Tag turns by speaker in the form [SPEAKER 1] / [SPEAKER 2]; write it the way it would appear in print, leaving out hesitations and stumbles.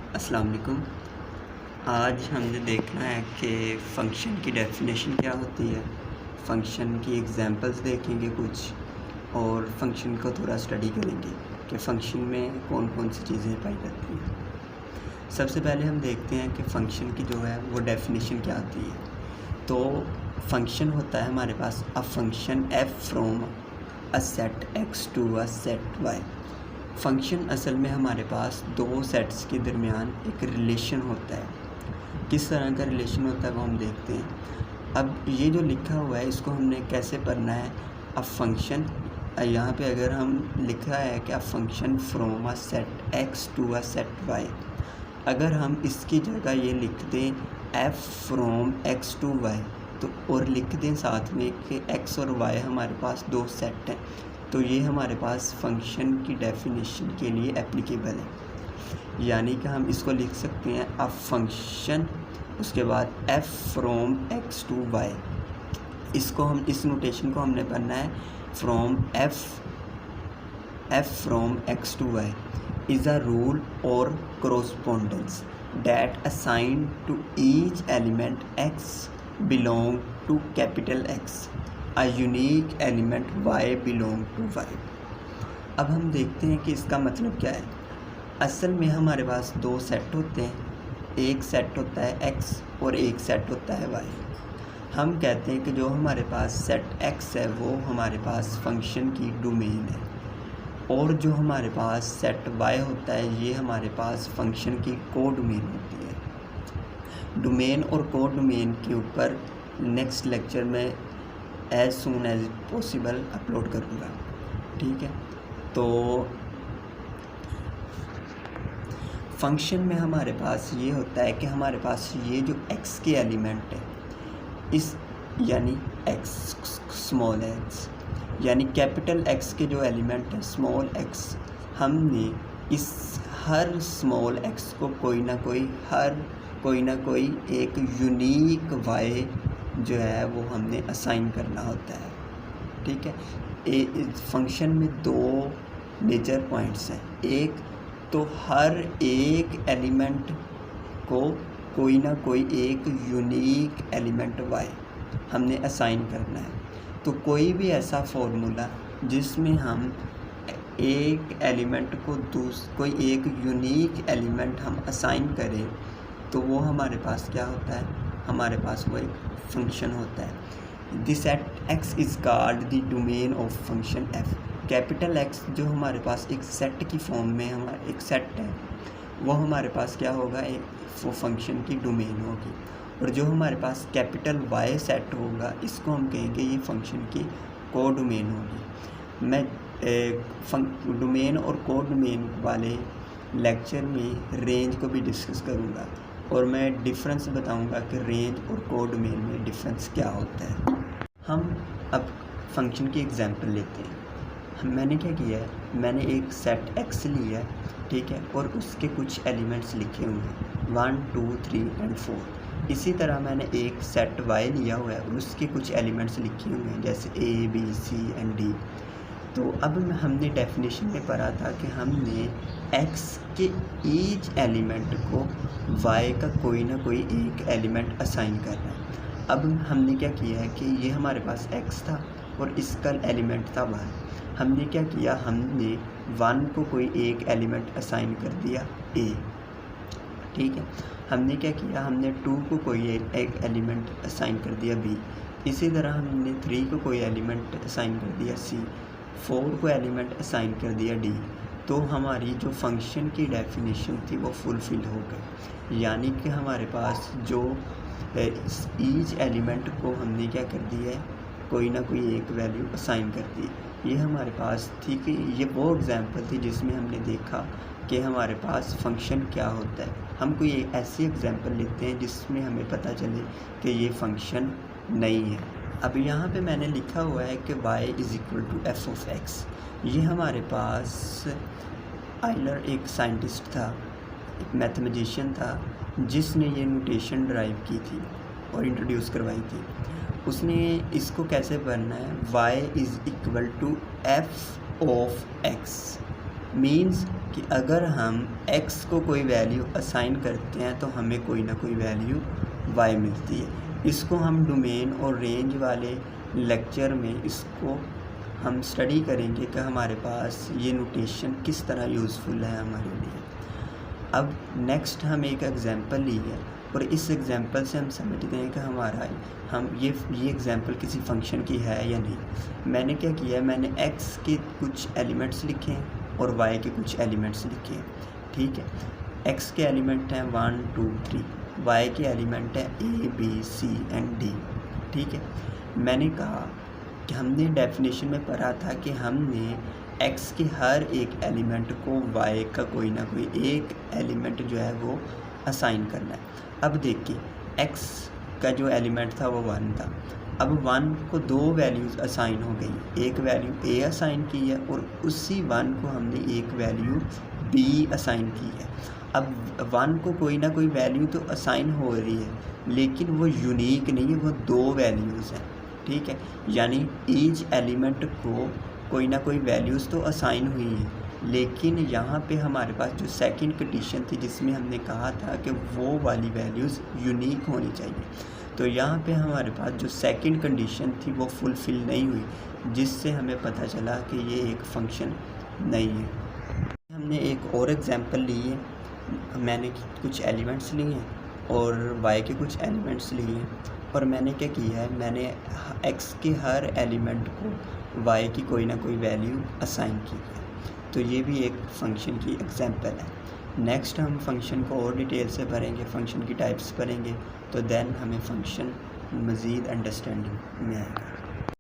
[SPEAKER 1] अस्सलाम वालेकुम। आज हमने देखना है कि फ़ंक्शन की डेफ़िनेशन क्या होती है, फ़ंक्शन की एग्ज़ाम्पल्स देखेंगे कुछ और फ़ंक्शन को थोड़ा स्टडी करेंगे कि फ़ंक्शन में कौन-कौन सी चीज़ें पाई जाती हैं। सबसे पहले हम देखते हैं कि फ़ंक्शन की जो है वो डेफ़िनेशन क्या आती है। तो फ़ंक्शन होता है हमारे पास a function F from a set X to a set Y. Function असल में हमारे पास दो सेट्स के दरमियान एक रिलेशन होता है। किस तरह का रिलेशन होता है वो हम देखते हैं। अब ये जो लिखा हुआ है इसको हमने कैसे पढ़ना है। अ फ़ंक्शन यहाँ पे अगर हम लिखा है कि a function from a set X to a set Y, अगर हम इसकी जगह ये लिख दें F from X to Y तो और लिख दें साथ में कि एक्स और वाई हमारे पास दो सेट हैं, तो ये हमारे पास फ़ंक्शन की डेफिनेशन के लिए एप्लीकेबल है। यानी कि हम इसको लिख सकते हैं अ फ़ंक्शन, उसके बाद F from X to Y. इसको हम इस नोटेशन को हमने पढ़ना है from F from X to Y is a rule or correspondence that assign to each element x belong to capital X, a unique element y belong to y। अब हम देखते हैं कि इसका मतलब क्या है। असल में हमारे पास दो सेट होते हैं, एक सेट होता है x और एक सेट होता है y। हम कहते हैं कि जो हमारे पास सेट x है वो हमारे पास फंक्शन की डोमेन है, और जो हमारे पास सेट y होता है ये हमारे पास फंक्शन की कोडोमेन होती है। डोमेन और कोडोमेन के ऊपर नेक्स्ट लेक्चर में as soon as possible upload करूँगा, ठीक है। तो फंक्शन में हमारे पास ये होता है कि हमारे पास ये जो x के एलिमेंट है इस यानी x स्मॉल x यानी कैपिटल X के जो एलिमेंट है स्मॉल x, हमने इस हर स्मॉल x को कोई ना कोई एक यूनिक y जो है वो हमने असाइन करना होता है, ठीक है। इस फंक्शन में दो मेजर पॉइंट्स हैं। एक तो हर एक एलिमेंट को कोई ना कोई एक यूनिक एलिमेंट y हमने असाइन करना है। तो कोई भी ऐसा फॉर्मूला जिसमें हम एक एलिमेंट को कोई एक यूनिक एलिमेंट हम असाइन करें तो वो हमारे पास क्या होता है, हमारे पास वो एक फंक्शन होता है। This set x is called the domain of function f। Capital X जो हमारे पास एक सेट की फॉर्म में हमारा एक सेट है वो हमारे पास क्या होगा, एक वो फंक्शन की डोमेन होगी। और जो हमारे पास कैपिटल Y सेट होगा इसको हम कहेंगे ये फंक्शन की कोडोमेन होगी। मैं डोमेन और कोडोमेन वाले लेक्चर में रेंज को भी डिस्कस करूँगा और मैं डिफरेंस बताऊँगा कि रेंज और कोडोमेन में डिफरेंस क्या होता है। हम अब फंक्शन की एग्जांपल लेते हैं। मैंने क्या किया है, मैंने एक सेट x लिया है, ठीक है, और उसके कुछ एलिमेंट्स लिखे हुए हैं 1 2 3 एंड 4। इसी तरह मैंने एक सेट y लिया हुआ है और उसके कुछ एलिमेंट्स लिखे हुए हैं जैसे a b c and d। तो अब हमने डेफिनेशन में पढ़ा था कि हमने x के ईच एलिमेंट को y का कोई ना कोई एक एलिमेंट असाइन करना है। अब हमने क्या किया है कि ये हमारे पास x था और इसका एलिमेंट था 1। हमने क्या किया, हमने 1 को कोई एक एलिमेंट असाइन कर दिया a, ठीक है। हमने क्या किया, हमने 2 को कोई एक एलिमेंट असाइन कर दिया b। इसी तरह हमने 3 को कोई एलिमेंट असाइन कर दिया c, 4 को एलिमेंट असाइन कर दिया d। तो हमारी जो फंक्शन की डेफिनेशन थी वो फुलफ़िल हो गई, यानी कि हमारे पास जो ईच एलिमेंट को हमने क्या कर दिया है, कोई ना कोई एक वैल्यू असाइन कर दी। ये हमारे पास थी कि ये वो एग्ज़ाम्पल थी जिसमें हमने देखा कि हमारे पास फंक्शन क्या होता है। हम कोई ऐसी एग्ज़ाम्पल लेते हैं जिसमें हमें पता चले कि ये फंक्शन नहीं है। अब यहाँ पे मैंने लिखा हुआ है कि y is equal to F of X. ये हमारे पास आइलर एक साइंटिस्ट था, एक मैथमेटिशियन था जिसने ये नोटेशन ड्राइव की थी और इंट्रोड्यूस करवाई थी। उसने इसको कैसे पढ़ना है, y is equal to F of X. Means कि अगर हम x को कोई वैल्यू असाइन करते हैं तो हमें कोई ना कोई वैल्यू y मिलती है। इसको हम डोमेन और रेंज वाले लेक्चर में इसको हम स्टडी करेंगे कि हमारे पास ये नोटेशन किस तरह यूज़फुल है हमारे लिए। अब नेक्स्ट हम एक एग्ज़ाम्पल ली है और इस एग्ज़ाम्पल से हम समझते हैं कि हमारा ये एग्ज़ाम्पल किसी फंक्शन की है या नहीं। मैंने क्या किया है, मैंने x के कुछ एलिमेंट्स लिखे हैं और y के कुछ एलिमेंट्स लिखे हैं। ठीक है, x के एलिमेंट हैं 1 2 3, y के एलिमेंट है a b c and d। ठीक है, मैंने कहा कि हमने डेफिनेशन में पढ़ा था कि हमने x के हर एक एलिमेंट को y का कोई ना कोई एक एलिमेंट जो है वो असाइन करना है। अब देखिए x का जो एलिमेंट था वो 1 था। अब 1 को दो वैल्यूज़ असाइन हो गई, एक वैल्यू a असाइन की है और उसी 1 को हमने एक वैल्यू b असाइन की है। अब 1 को कोई ना कोई वैल्यू तो असाइन हो रही है लेकिन वो यूनिक नहीं है, वो दो वैल्यूज़ हैं। ठीक है, यानी ईच एलिमेंट को कोई ना कोई वैल्यूज़ तो असाइन हुई हैं, लेकिन यहाँ पे हमारे पास जो सेकंड कंडीशन थी जिसमें हमने कहा था कि वो वाली वैल्यूज़ यूनिक होनी चाहिए, तो यहाँ पे हमारे पास जो सेकंड कंडीशन थी वो फुलफ़िल नहीं हुई, जिससे हमें पता चला कि ये एक फ़ंक्शन नहीं है। हमने एक और एग्ज़ाम्पल ली है, मैंने कुछ एलिमेंट्स लिए हैं और y के कुछ एलिमेंट्स लिए हैं और मैंने क्या किया है, मैंने x के हर एलिमेंट को y की कोई ना कोई वैल्यू असाइन की है। तो ये भी एक फ़ंक्शन की एग्जांपल है। नेक्स्ट हम फंक्शन को और डिटेल से पढ़ेंगे, फ़ंक्शन की टाइप्स पढ़ेंगे, तो देन हमें फ़ंक्शन मज़ीद अंडरस्टैंडिंग में आएगा।